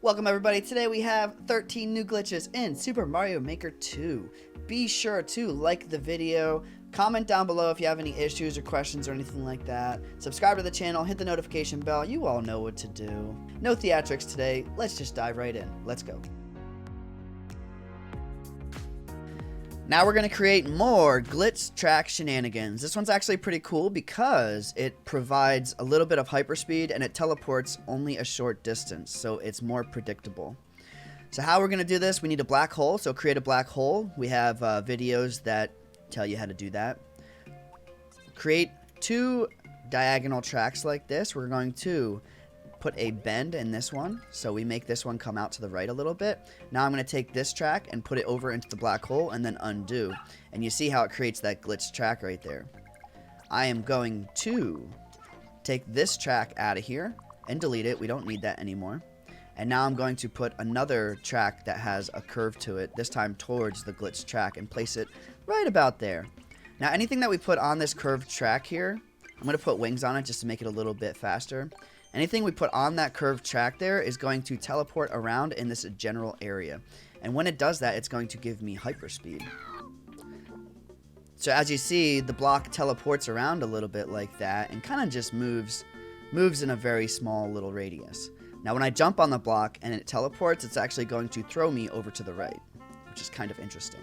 Welcome everybody. Today we have 13 new glitches in Super Mario Maker 2. Be sure to like the video, comment down below if you have any issues or questions or anything like that. Subscribe to the channel, hit the notification bell. You all know what to do. No theatrics today. Let's just dive right in. Let's go. Now we're going to create more glitch track shenanigans. This one's actually pretty cool because it provides a little bit of hyperspeed and it teleports only a short distance, so it's more predictable. So how we're going to do this, we need a black hole, so create a black hole. We have videos that tell you how to do that. Create two diagonal tracks like this. We're going to put a bend in this one, so we make this one come out to the right a little bit. Now I'm going to take this track and put it over into the black hole and then undo, and you see how it creates that glitch track right there. I am going to take this track out of here and delete it. We don't need that anymore. And now I'm going to put another track that has a curve to it, this time towards the glitch track, and place it right about there. Now anything that we put on this curved track here, I'm going to put wings on it just to make it a little bit faster. Anything we put on that curved track there is going to teleport around in this general area. And when it does that, it's going to give me hyperspeed. So as you see, the block teleports around a little bit like that and kind of just moves in a very small little radius. Now when I jump on the block and it teleports, it's actually going to throw me over to the right, which is kind of interesting.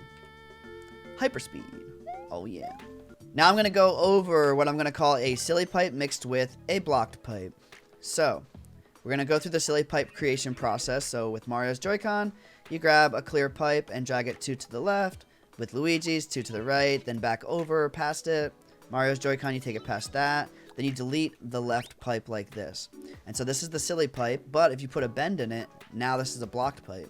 Hyperspeed. Oh yeah. Now I'm going to go over what I'm going to call a Silipipe mixed with a blocked pipe. So, we're going to go through the Silipipe creation process. So, with Mario's Joy-Con, you grab a clear pipe and drag it 2 to the left. With Luigi's, 2 to the right, then back over, past it. Mario's Joy-Con, you take it past that. Then you delete the left pipe like this. And so this is the Silipipe, but if you put a bend in it, now this is a blocked pipe.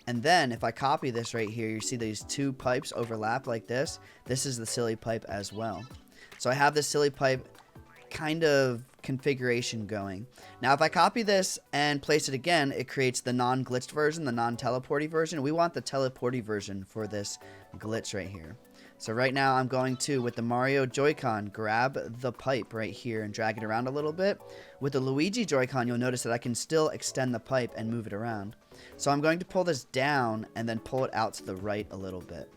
And then, if I copy this right here, you see these two pipes overlap like this. This is the Silipipe as well. So, I have this Silipipe kind of configuration going. Now if I copy this and place it again, it creates the non-glitched version, the non-teleporty version. We want the teleporty version for this glitch right here. So right now I'm going to, with the Mario Joy-Con, grab the pipe right here and drag it around a little bit. With the Luigi Joy-Con, you'll notice that I can still extend the pipe and move it around. So I'm going to pull this down and then pull it out to the right a little bit.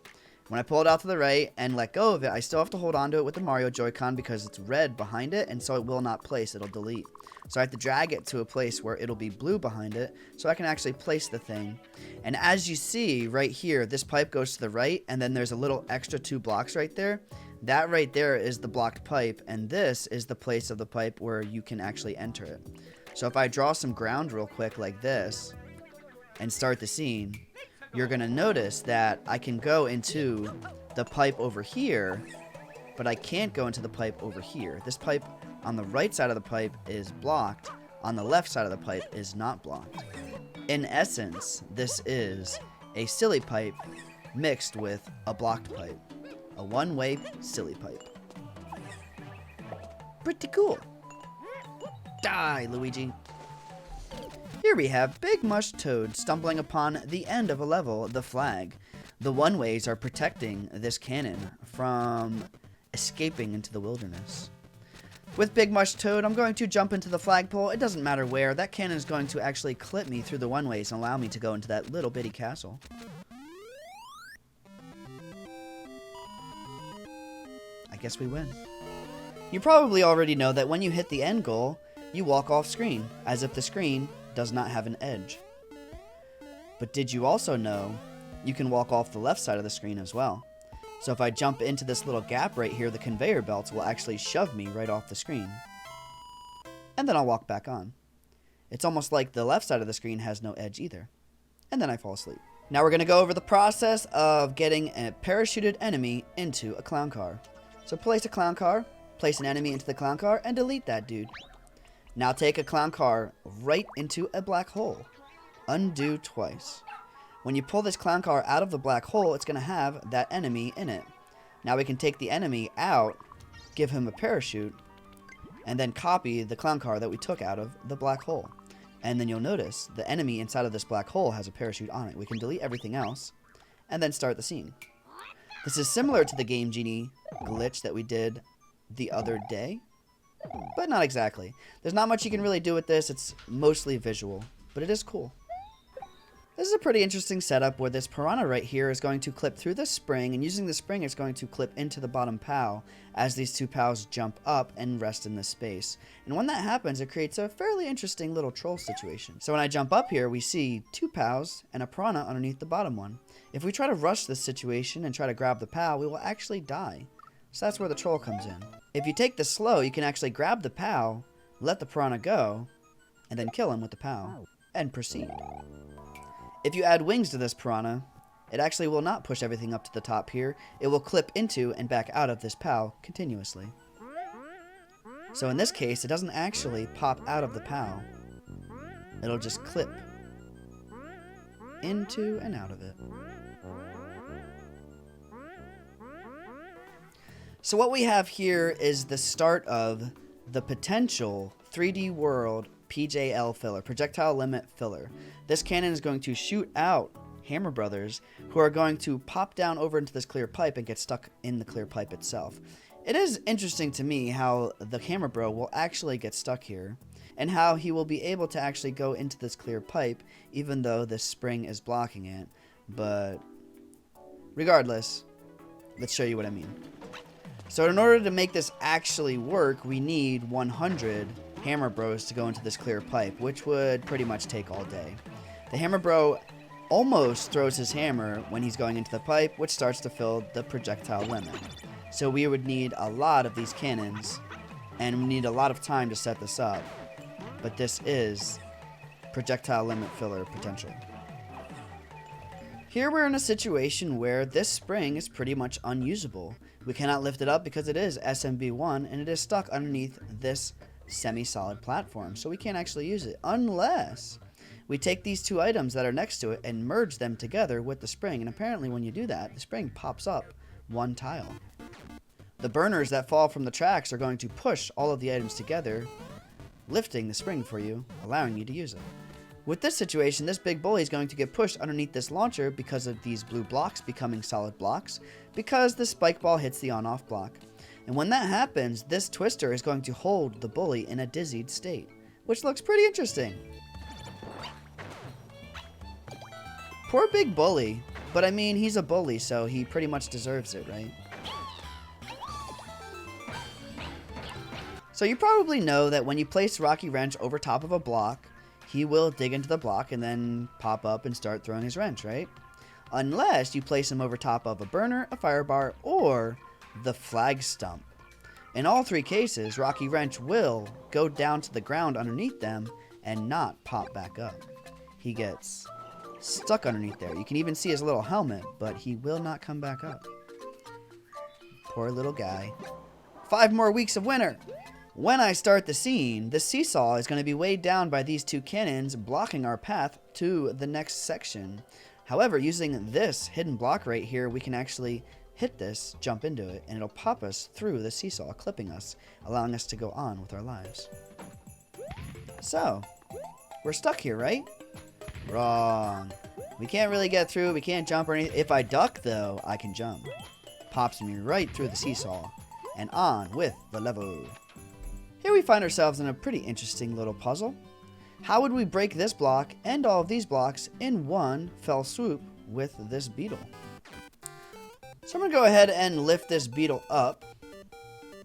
When I pull it out to the right and let go of it, I still have to hold on to it with the Mario Joy-Con because it's red behind it, and so it will not place, it'll delete. So I have to drag it to a place where it'll be blue behind it, so I can actually place the thing. And as you see right here, this pipe goes to the right, and then there's a little extra 2 blocks right there. That right there is the blocked pipe, and this is the place of the pipe where you can actually enter it. So if I draw some ground real quick like this, and start the scene, you're going to notice that I can go into the pipe over here, but I can't go into the pipe over here. This pipe on the right side of the pipe is blocked. On the left side of the pipe is not blocked. In essence, this is a Silipipe mixed with a blocked pipe. A one-way Silipipe. Pretty cool. Die, Luigi. Here we have Big Mush Toad stumbling upon the end of a level, the flag. The one-ways are protecting this cannon from escaping into the wilderness. With Big Mush Toad, I'm going to jump into the flagpole. It doesn't matter where. That cannon is going to actually clip me through the one-ways and allow me to go into that little bitty castle. I guess we win. You probably already know that when you hit the end goal, you walk off screen, as if the screen does not have an edge. But did you also know you can walk off the left side of the screen as well? So if I jump into this little gap right here, the conveyor belts will actually shove me right off the screen. And then I'll walk back on. It's almost like the left side of the screen has no edge either. And then I fall asleep. Now we're going to go over the process of getting a parachuted enemy into a clown car. So place a clown car, place an enemy into the clown car, and delete that dude. Now take a clown car right into a black hole. Undo twice. When you pull this clown car out of the black hole, it's going to have that enemy in it. Now we can take the enemy out, give him a parachute, and then copy the clown car that we took out of the black hole. And then you'll notice the enemy inside of this black hole has a parachute on it. We can delete everything else and then start the scene. This is similar to the Game Genie glitch that we did the other day. But not exactly. There's not much you can really do with this. It's mostly visual, but it is cool. This is a pretty interesting setup where this piranha right here is going to clip through the spring, and using the spring it's going to clip into the bottom POW as these two POWs jump up and rest in this space. And when that happens, it creates a fairly interesting little troll situation. So when I jump up here, we see two POWs and a piranha underneath the bottom one. If we try to rush this situation and try to grab the POW, we will actually die. So that's where the troll comes in. If you take this slow, you can actually grab the POW, let the piranha go, and then kill him with the POW, and proceed. If you add wings to this piranha, it actually will not push everything up to the top here. It will clip into and back out of this POW continuously. So in this case, it doesn't actually pop out of the POW. It'll just clip into and out of it. So what we have here is the start of the potential 3D World PGL Filler, Projectile Limit Filler. This cannon is going to shoot out Hammer Brothers, who are going to pop down over into this clear pipe and get stuck in the clear pipe itself. It is interesting to me how the Hammer Bro will actually get stuck here, and how he will be able to actually go into this clear pipe, even though this spring is blocking it. But regardless, let's show you what I mean. So in order to make this actually work, we need 100 Hammer Bros to go into this clear pipe, which would pretty much take all day. The Hammer Bro almost throws his hammer when he's going into the pipe, which starts to fill the projectile limit. So we would need a lot of these cannons, and we need a lot of time to set this up. But this is projectile limit filler potential. Here we're in a situation where this spring is pretty much unusable. We cannot lift it up because it is SMB1 and it is stuck underneath this semi-solid platform, so we can't actually use it unless we take these two items that are next to it and merge them together with the spring. And apparently when you do that, the spring pops up one tile. The burners that fall from the tracks are going to push all of the items together, lifting the spring for you, allowing you to use it. With this situation, this big bully is going to get pushed underneath this launcher because of these blue blocks becoming solid blocks, because the spike ball hits the on-off block. And when that happens, this twister is going to hold the bully in a dizzied state, which looks pretty interesting. Poor big bully, but I mean, he's a bully, so he pretty much deserves it, right? So you probably know that when you place Rocky Wrench over top of a block, he will dig into the block and then pop up and start throwing his wrench, right? Unless you place him over top of a burner, a fire bar, or the flag stump. In all three cases, Rocky Wrench will go down to the ground underneath them and not pop back up. He gets stuck underneath there. You can even see his little helmet, but he will not come back up. Poor little guy. 5 more weeks of winter. When I start the scene, the Seesaw is going to be weighed down by these two cannons blocking our path to the next section. However, using this hidden block right here, we can actually hit this, jump into it, and it'll pop us through the Seesaw, clipping us, allowing us to go on with our lives. So, we're stuck here, right? Wrong. We can't really get through, we can't jump or anything. If I duck, though, I can jump. Pops me right through the Seesaw, and on with the level. Here we find ourselves in a pretty interesting little puzzle. How would we break this block and all of these blocks in one fell swoop with this beetle? So I'm going to go ahead and lift this beetle up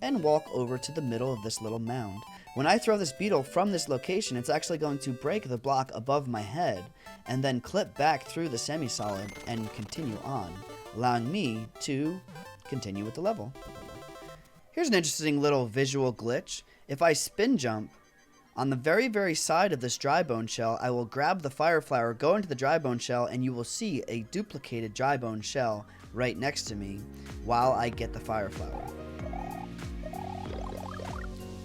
and walk over to the middle of this little mound. When I throw this beetle from this location, it's actually going to break the block above my head and then clip back through the semi-solid and continue on, allowing me to continue with the level. Here's an interesting little visual glitch. If I spin jump, on the very, very side of this dry bone shell, I will grab the fire flower, go into the dry bone shell, and you will see a duplicated dry bone shell right next to me while I get the fire flower.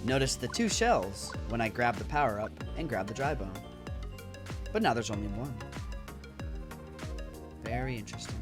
Notice the 2 shells when I grab the power up and grab the dry bone. But now there's only 1. Very interesting.